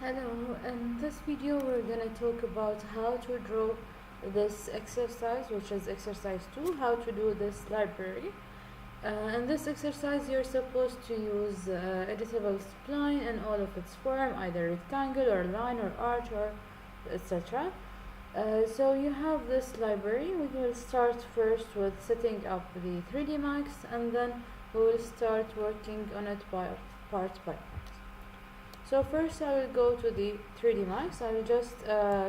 Hello, in this video we're going to talk about how to draw this exercise, which is exercise 2, how to do this library. In this exercise you're supposed to use Editable Spline in all of its form, either rectangle or line or arch or etc. So you have this library. We will start first with setting up the 3D Max, and then we will start working on it part by part. So first I will go to the 3D Max. I will just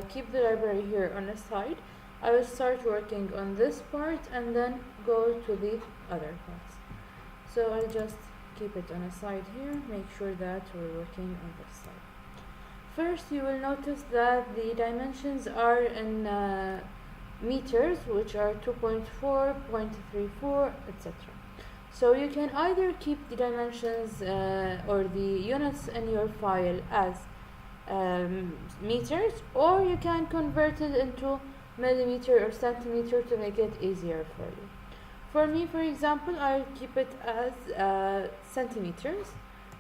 keep the library here on the side. I will start working on this part and then go to the other parts. So I'll just keep it on the side here, make sure that we're working on this side. First you will notice that the dimensions are in meters, which are 2.4, 0.34, etc. So you can either keep the dimensions or the units in your file as meters, or you can convert it into millimeter or centimeter to make it easier for you. For me, for example, I'll keep it as centimeters.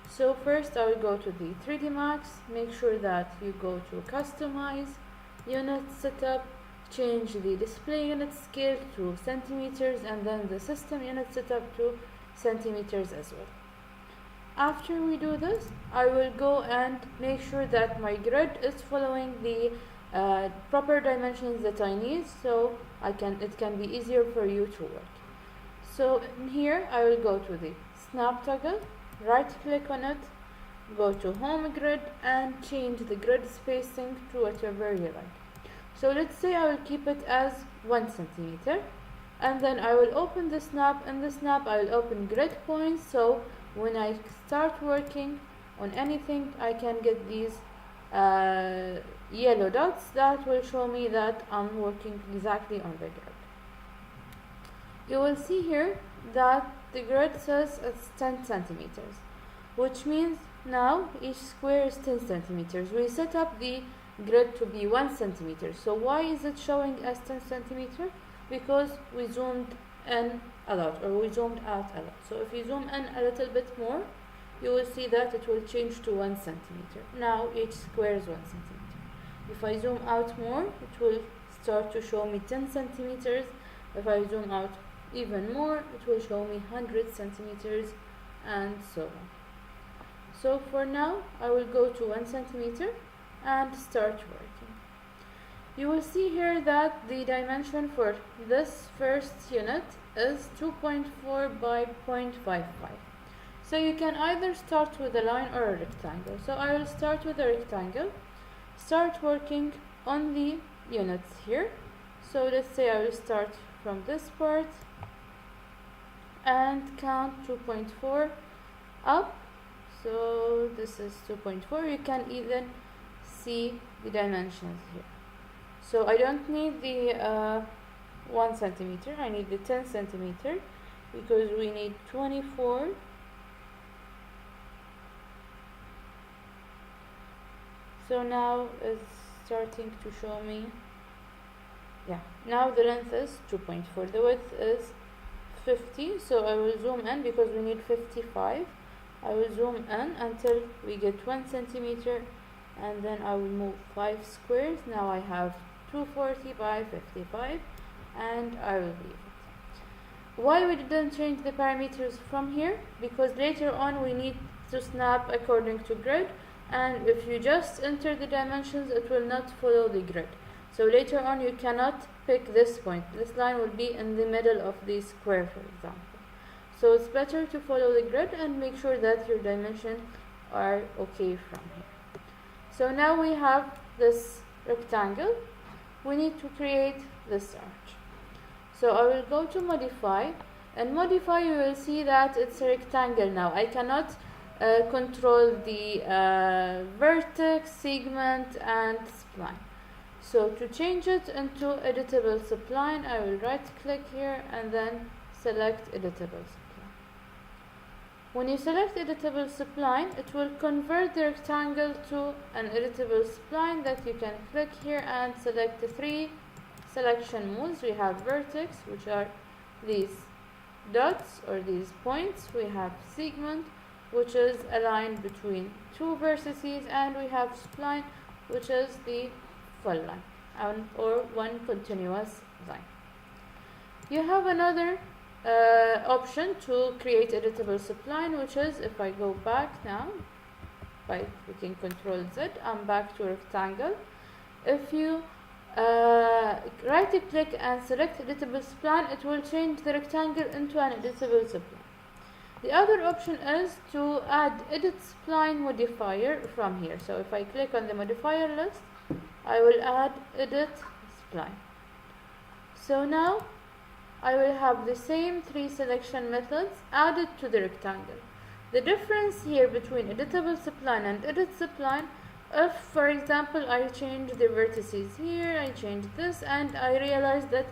So first I will go to the 3D Max, make sure that you go to Customize, Unit Setup, change the display unit scale to centimeters, and then the system unit setup to centimeters as well. After we do this, I will go and make sure that my grid is following the proper dimensions that I need, so it can be easier for you to work. So in here I will go to the snap toggle, right click on it, go to home grid and change the grid spacing to whatever you like. So let's say I will keep it as 1 centimeter, and then I will open the snap. In the snap I will open grid points, so when I start working on anything I can get these yellow dots that will show me that I'm working exactly on the grid. You will see here that the grid says it's 10 centimeters, which means now each square is 10 centimeters. We set up the grid to be 1 centimeter. So why is it showing as 10 centimeter? Because we zoomed in a lot, or we zoomed out a lot. So if you zoom in a little bit more, you will see that it will change to 1 centimeter. Now each square is 1 centimeter. If I zoom out more, it will start to show me 10 centimeters. If I zoom out even more, it will show me 100 centimeters, and so on. So for now, I will go to 1 centimeter and start working. You will see here that the dimension for this first unit is 2.4 by 0.55. So you can either start with a line or a rectangle. So I will start with a rectangle, start working on the units here. So let's say I will start from this part and count 2.4 up. So this is 2.4. You can even see the dimensions here. So I don't need the 1 centimeter, I need the 10 centimeter, because we need 24 . So now it's starting to show me, now the length is 2.4, the width is 50, so I will zoom in because we need 55. I will zoom in until we get 1 centimeter, and then I will move 5 squares. Now I have 240 by 55, and I will leave it. Why we didn't change the parameters from here? Because later on we need to snap according to grid, and if you just enter the dimensions it will not follow the grid. So later on you cannot pick this point. This line will be in the middle of the square, for example. So it's better to follow the grid and make sure that your dimensions are okay from here. So now we have this rectangle. We need to create this arch. So I will go to modify, and modify you will see that it's a rectangle now. I cannot control the vertex, segment and spline. So to change it into Editable Spline, I will right click here and then select Editable Spline. When you select Editable Spline, it will convert the rectangle to an editable spline that you can click here and select the 3 selection modes. We have vertex, which are these dots or these points. We have segment, which is a line between two vertices, and we have spline, which is the full line, or one continuous line. You have another option to create editable spline, which is, if I go back now by clicking Ctrl Z, I'm back to rectangle. If you right click and select editable spline, it will change the rectangle into an editable spline. The other option is to add edit spline modifier from here. So if I click on the modifier list, I will add edit spline. So now I will have the same three selection methods added to the rectangle. The difference here between editable spline and edit spline, if for example I change the vertices here, I change this, and I realize that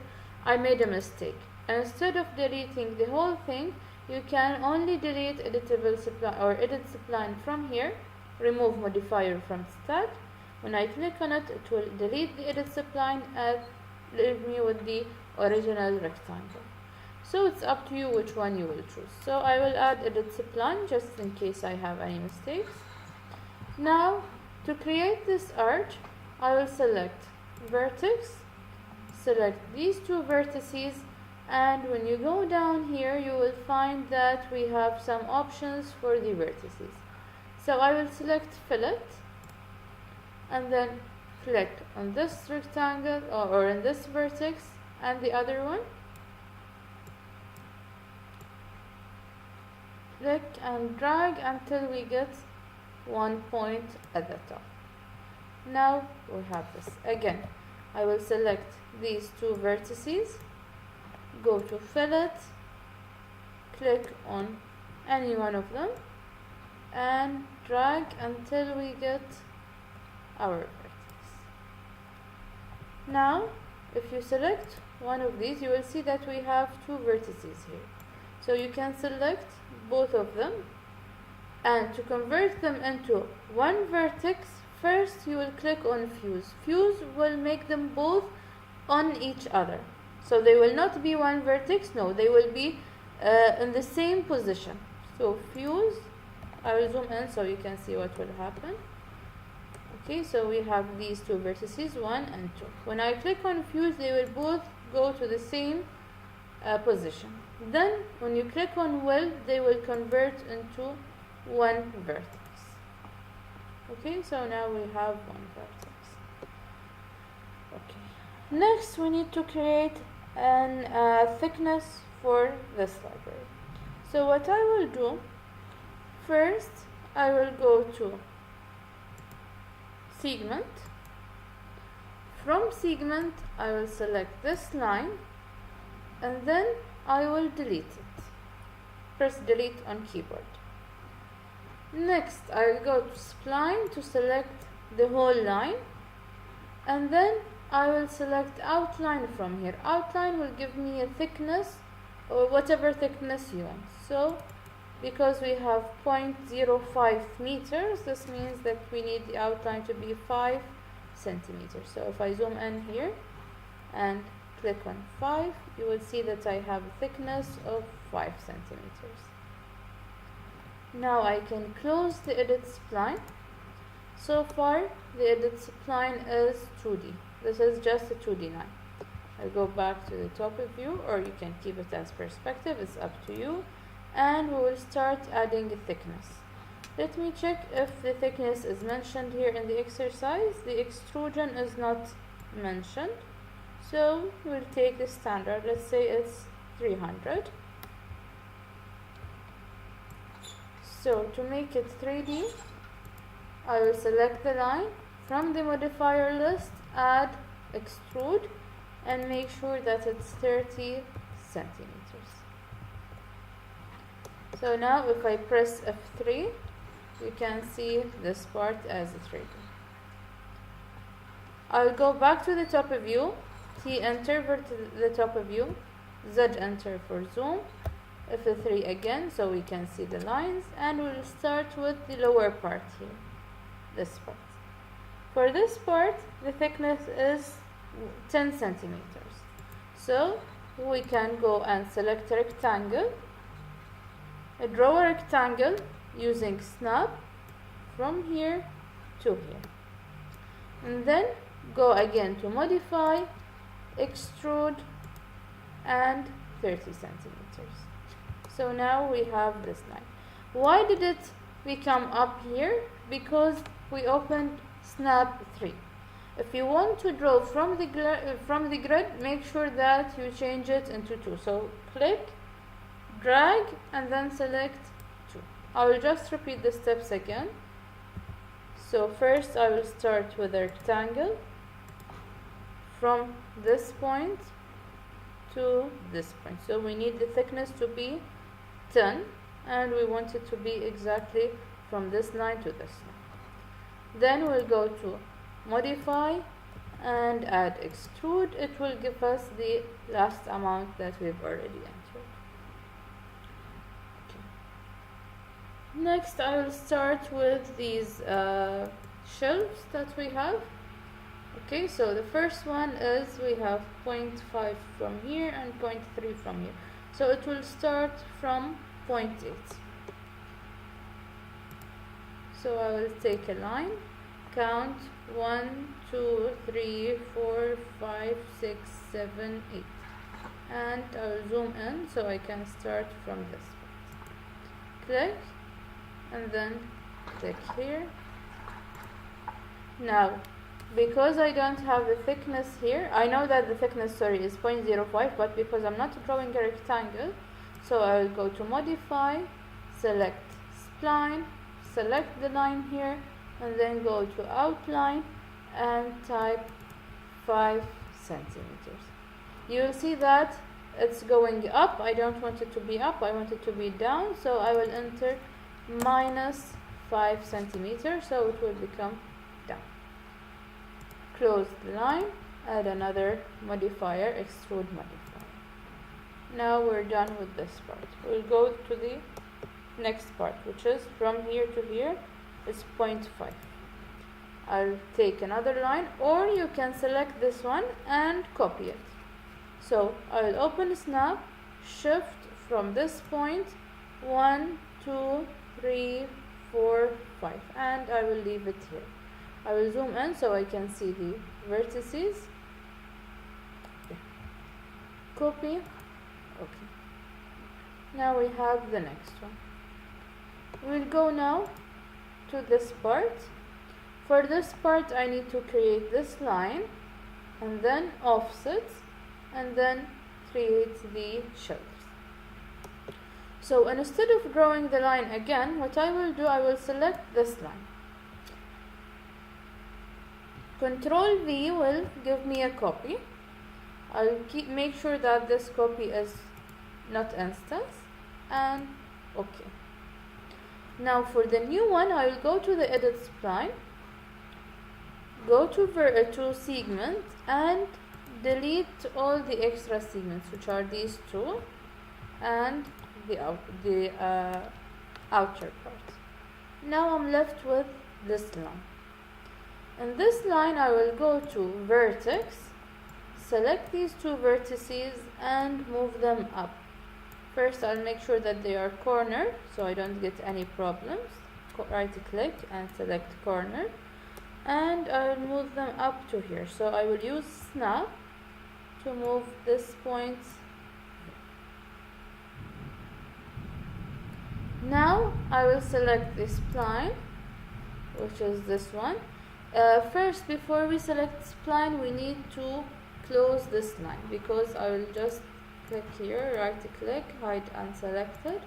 I made a mistake. Instead of deleting the whole thing, you can only delete editable spline or edit spline from here, remove modifier from stack. When I click on it, it will delete the edit spline and leave me with the original rectangle. So it's up to you which one you will choose. So I will add edit spline just in case I have any mistakes. Now to create this arch, I will select vertex, select these two vertices, and when you go down here you will find that we have some options for the vertices. So I will select fillet and then click on this rectangle or in this vertex and the other one. Click and drag until we get one point at the top. Now we have this. Again, I will select these two vertices, go to fillet, click on any one of them and drag until we get our vertex. Now if you select one of these, you will see that we have two vertices here. So you can select both of them, and to convert them into one vertex, first you will click on fuse. Fuse will make them both on each other. So they will not be one vertex, no, they will be in the same position. So fuse, I will zoom in so you can see what will happen. Okay, so we have these two vertices, 1 and 2. When I click on fuse, they will both go to the same position. Then when you click on weld, they will convert into one vertex. Okay, so now we have one vertex. Okay, next we need to create an thickness for this library. So what I will do, first I will go to segment. From segment I will select this line and then I will delete it. Press delete on keyboard. Next I will go to spline to select the whole line, and then I will select outline from here. Outline will give me a thickness or whatever thickness you want. So because we have 0.05 meters, this means that we need the outline to be 5 centimeters. So if I zoom in here and click on 5, you will see that I have a thickness of 5 centimeters. Now I can close the edit spline. So far the edit spline is 2D. This is just a 2D line. I'll go back to the top view, or you can keep it as perspective, it's up to you. And we will start adding a thickness. Let me check if the thickness is mentioned here in the exercise. The extrusion is not mentioned, so we'll take the standard. Let's say it's 300. So to make it 3D, I will select the line. From the modifier list, add extrude and make sure that it's 30 centimeters. So now if I press F3, you can see this part as a 3D. I'll go back to the top view, T enter for the top view, Z enter for zoom, F3 again so we can see the lines, and we'll start with the lower part here, this part. For this part, the thickness is 10 centimeters. So we can go and select a rectangle, draw a rectangle using snap from here to here, and then go again to modify, extrude, and 30 centimeters. So now we have this line. Why did it become up here? Because we opened snap 3. If you want to draw from the grid, make sure that you change it into 2. So click, drag, and then select 2. I will just repeat the steps again. So first I will start with a rectangle from this point to this point. So we need the thickness to be 10, and we want it to be exactly from this line to this line. Then we'll go to modify and add extrude. It will give us the last amount that we've already entered. Okay. Next I will start with these shelves that we have. Okay, so the first one is we have 0.5 from here and 0.3 from here. So it will start from 0.8. So I will take a line, count 1, 2, 3, 4, 5, 6, 7, 8, and I will zoom in so I can start from this point. Click and then click here. Now because I don't have the thickness here, I know that the thickness, is 0.05, but because I'm not drawing a rectangle, so I will go to modify, select spline, select the line here, and then go to outline and type 5 centimeters. You will see that it's going up. I don't want it to be up, I want it to be down, so I will enter minus 5 centimeters, so it will become down. Close the line, add another modifier, extrude modifier. Now we're done with this part. We'll go to the next part, which is from here to here is 0.5. I'll take another line, or you can select this one and copy it. So I will open snap, shift from this point 1, 2, 3, 4, 5, and I will leave it here. I will zoom in so I can see the vertices. Okay. Copy. Okay. Now we have the next one. We'll go now to this part. For this part I need to create this line and then offset and then create the shelves. So instead of drawing the line again, what I will do, I will select this line. Control V will give me a copy. I'll make sure that this copy is not instance, and okay. Now for the new one, I will go to the edit spline, go to segment, and delete all the extra segments, which are these two and the outer part. Now I'm left with this line. In this line I will go to vertex, select these two vertices and move them up. First I'll make sure that they are cornered so I don't get any problems. Right click and select corner, and I will move them up to here. So I will use snap to move this point. Now I will select this spline, which is this one. First, before we select spline, we need to close this line, because I will just click here, right click, hide unselected.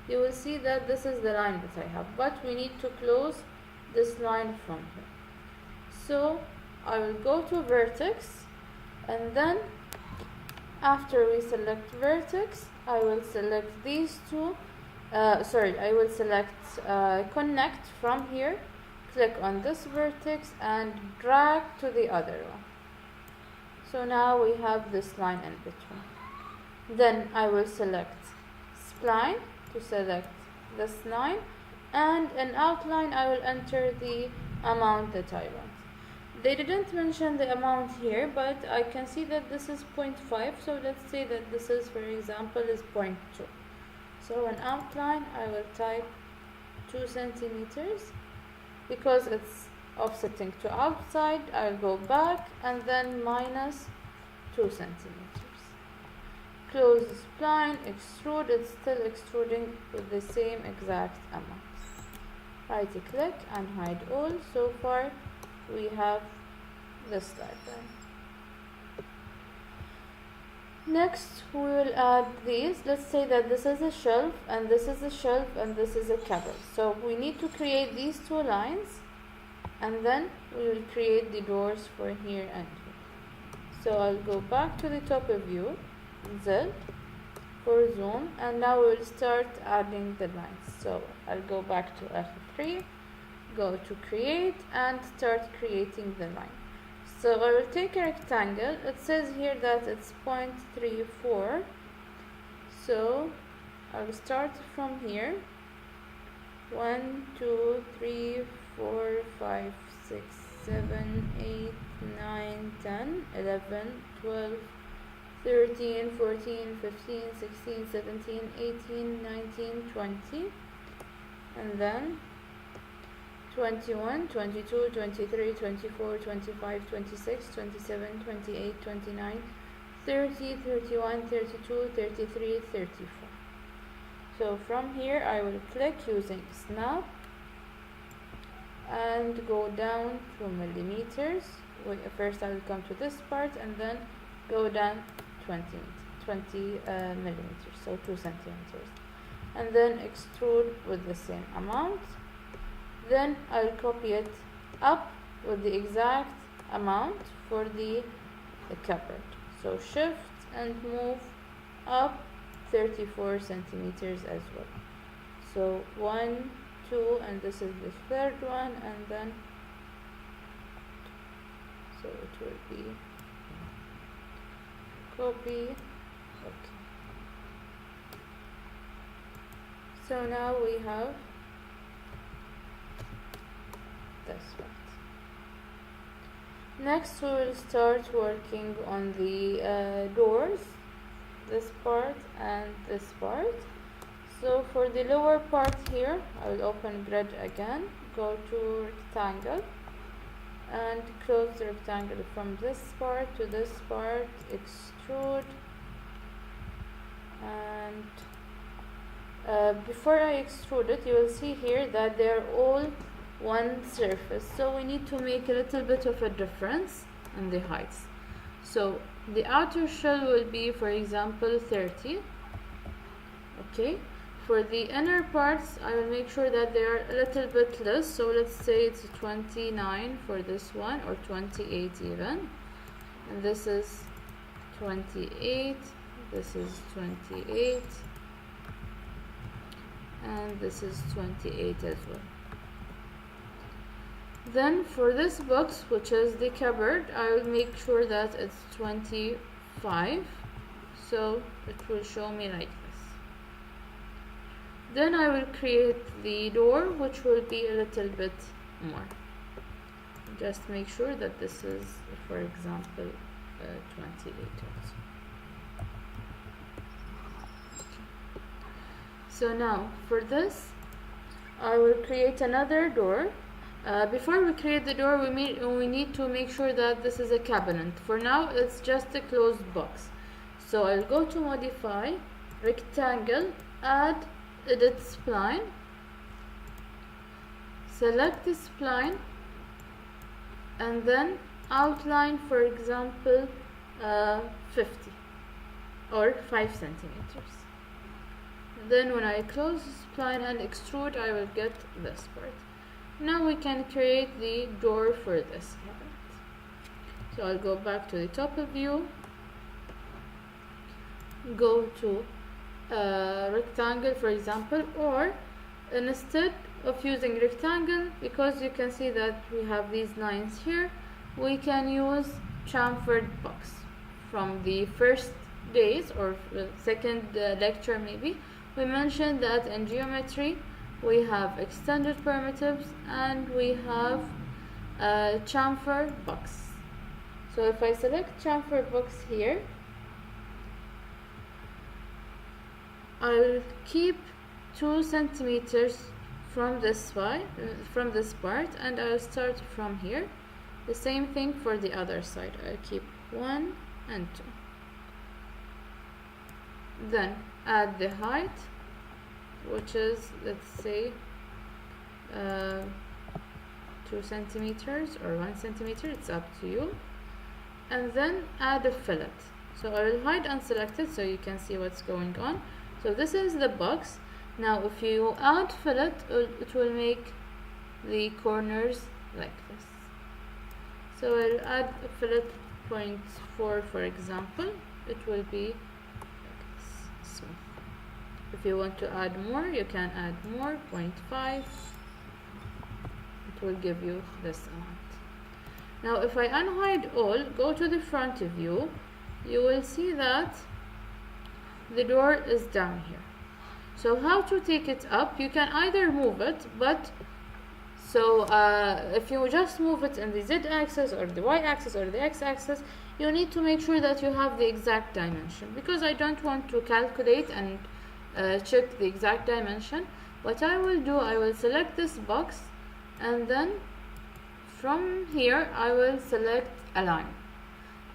You will see that this is the line that I have, but we need to close this line from here. So I will go to vertex, and then after we select vertex, I will select these two. I will select connect from here, click on this vertex and drag to the other one. So now we have this line in between. Then I will select spline to select this line, and in outline I will enter the amount that I want. They didn't mention the amount here, but I can see that this is 0.5, so let's say that this is, for example, is 0.2. So in outline I will type 2 centimeters. Because it's offsetting to outside, I'll go back and then minus 2 centimeters. Close the spline, extrude, it's still extruding with the same exact amount. Right click and hide all. So far we have this diagram. Next we will add these. Let's say that this is a shelf and this is a shelf and this is a cupboard. So we need to create these 2 lines and then we will create the doors for here and here. So I'll go back to the top of view, Z for zoom, and now we'll start adding the lines. So I'll go back to F3, go to create and start creating the line. So I will take a rectangle. It says here that it's 0.34. So I will start from here. 1, 2, 3, 4, 5, 6, 7, 8, 9, 10, 11, 12, 13, 14, 15, 16, 17, 18, 19, 20. And then 21, 22, 23, 24, 25, 26, 27, 28, 29, 30, 31, 32, 33, 34. So from here I will click using snap and go down to millimeters. First I will come to this part and then go down 20 millimeters, so 2 centimeters. And then extrude with the same amount. Then I'll copy it up with the exact amount for the cupboard. So shift and move up 34 centimeters as well. So 1, 2, and this is the third one, and then so it will be copy. Okay. So now we have this part. Next we will start working on the doors, this part and this part. So for the lower part here, I will open grid again, go to rectangle and close the rectangle from this part to this part, extrude, and before I extrude it, you will see here that they are all one surface, so we need to make a little bit of a difference in the heights. So the outer shell will be, for example, 30. Okay, for the inner parts I will make sure that they are a little bit less, so let's say it's 29 for this one, or 28 even, and this is 28, this is 28, and this is 28 as well. Then for this box, which is the cupboard, I will make sure that it's 25, so it will show me like this. Then I will create the door, which will be a little bit more. Just make sure that this is, for example, 28 also. So now for this, I will create another door. Before we create the door, we need to make sure that this is a cabinet. For now, it's just a closed box. So I'll go to modify, rectangle, add edit spline, select the spline, and then outline, for example, 50 or 5 centimeters. Then when I close the spline and extrude, I will get this part. Now we can create the door for this cabinet. So I'll go back to the top of view, go to rectangle, for example, or instead of using rectangle, because you can see that we have these lines here, we can use chamfer box. From the first days or second lecture maybe, we mentioned that in geometry we have extended primitives and we have chamfer box. So if I select chamfer box here, I will keep 2 centimeters from this part, and I'll start from here. The same thing for the other side. I'll keep 1 and 2. Then add the height, which is, let's say, 2 centimeters or 1 centimeter, it's up to you. And then add a fillet. So I will hide unselected so you can see what's going on. So this is the box. Now if you add fillet, it will make the corners like this. So I'll add a fillet 0.4, for example. It will be like this, smooth. If you want to add more, you can add more, 0.5. It will give you this amount. Now if I unhide all, go to the front view, you will see that the door is down here. So how to take it up? You can either move it, but if you just move it in the z-axis or the y-axis or the x-axis, you need to make sure that you have the exact dimension, because I don't want to calculate and check the exact dimension. What I will do, I will select this box, and then from here I will select align.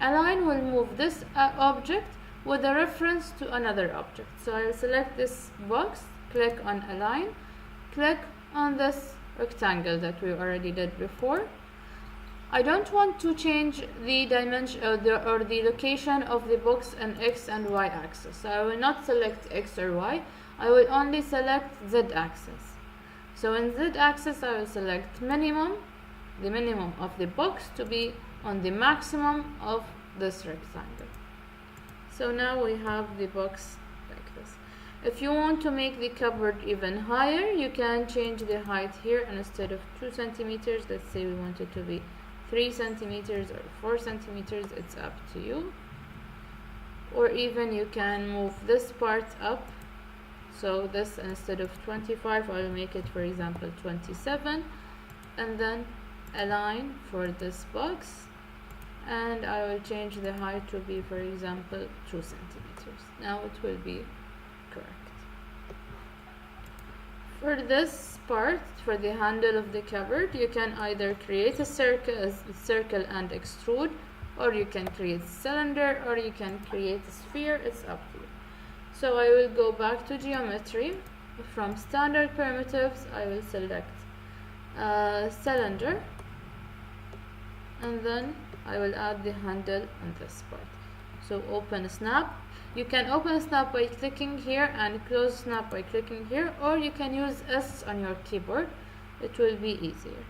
Align will move this object with a reference to another object. So I will select this box, click on align, click on this rectangle that we already did before. I don't want to change the dimension or the location of the box in x and y axis. So I will not select x or y, I will only select z axis. So in z axis I will select minimum, the minimum of the box to be on the maximum of this rectangle. So now we have the box like this. If you want to make the cupboard even higher, you can change the height here, and instead of 2 centimeters, let's say we want it to be 3 centimeters or 4 centimeters, it's up to you. Or even you can move this part up. So this, instead of 25, I will make it, for example, 27, and then align for this box, and I will change the height to be, for example, 2 centimeters. Now it will be correct. For this part, for the handle of the cupboard, you can either create a circle and extrude, or you can create a cylinder, or you can create a sphere. It's up to you. So I will go back to geometry. From standard primitives, I will select cylinder, and then I will add the handle on this part. So open snap. You can open snap by clicking here and close snap by clicking here, or you can use S on your keyboard. It will be easier.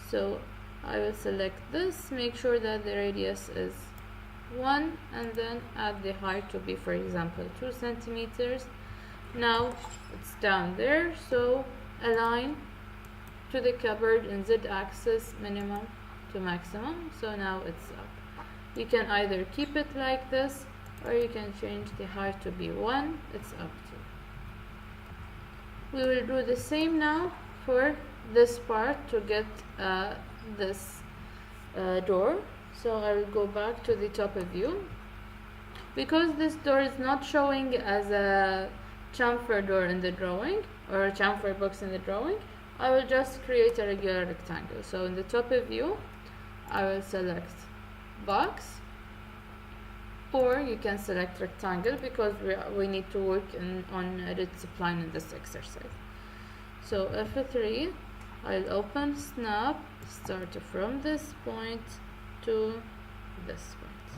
So I will select this, make sure that the radius is 1, and then add the height to be, for example, 2 centimeters. Now it's down there, so align to the cupboard in z-axis, minimum to maximum. So now it's up. You can either keep it like this, or you can change the height to be 1. It's up to you. We will do the same now for this part to get this door. So I will go back to the top view. Because this door is not showing as a chamfer door in the drawing, or a chamfer box in the drawing, I will just create a regular rectangle. So in the top view, I will select box, or you can select rectangle, because we need to work on Editable Spline in this exercise. So F3, I'll open snap, start from this point to this point,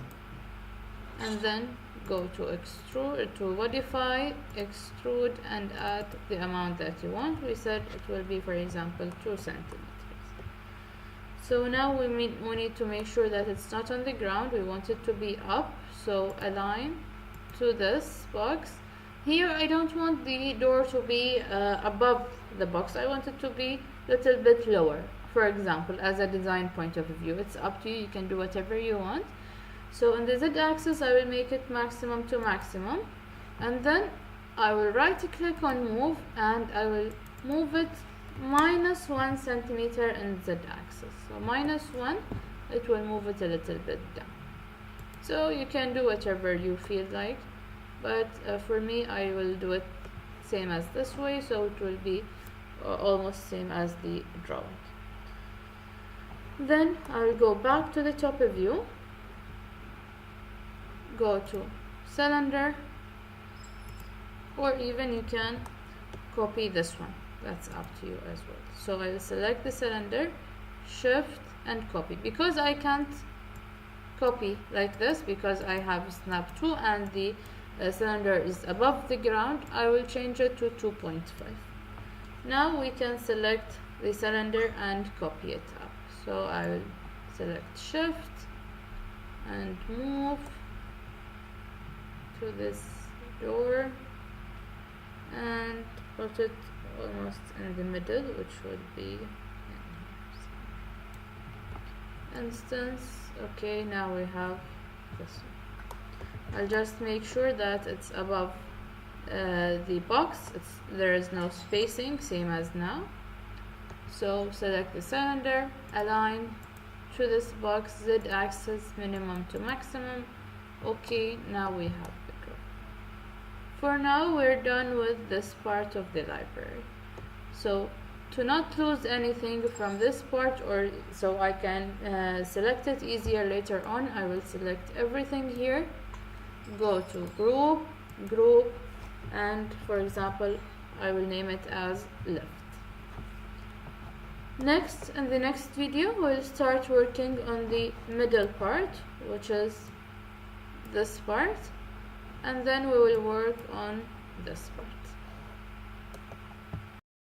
and then go to extrude, to modify, extrude, and add the amount that you want. We said it will be, for example, 2 centimeters. So now we need to make sure that it's not on the ground. We want it to be up, so align to this box. Here I don't want the door to be above the box. I want it to be a little bit lower, for example, as a design point of view. It's up to you, you can do whatever you want. So in the z-axis I will make it maximum to maximum, and then I will right click on move, and I will move it -1 centimeter in z-axis. So -1, it will move it a little bit down. So you can do whatever you feel like, but for me I will do it same as this way, so it will be almost same as the drawing. Then I will go back to the top view, go to cylinder, or even you can copy this one, that's up to you as well. So I will select the cylinder, shift and copy. Because I can't copy like this because I have snap 2 and the cylinder is above the ground, I will change it to 2.5. Now we can select the cylinder and copy it up. So I will select shift and move to this door and put it almost in the middle, which would be instance. Okay, now we have this one. I'll just make sure that it's above the box. There is no spacing, same as now. So select the cylinder, align to this box, z-axis minimum to maximum. Okay, now we have the graph. For now we're done with this part of the library. So to not lose anything from this part, or so I can select it easier later on, I will select everything here, go to group, and for example I will name it as left. Next, in the next video, we'll start working on the middle part, which is this part, and then we will work on this part.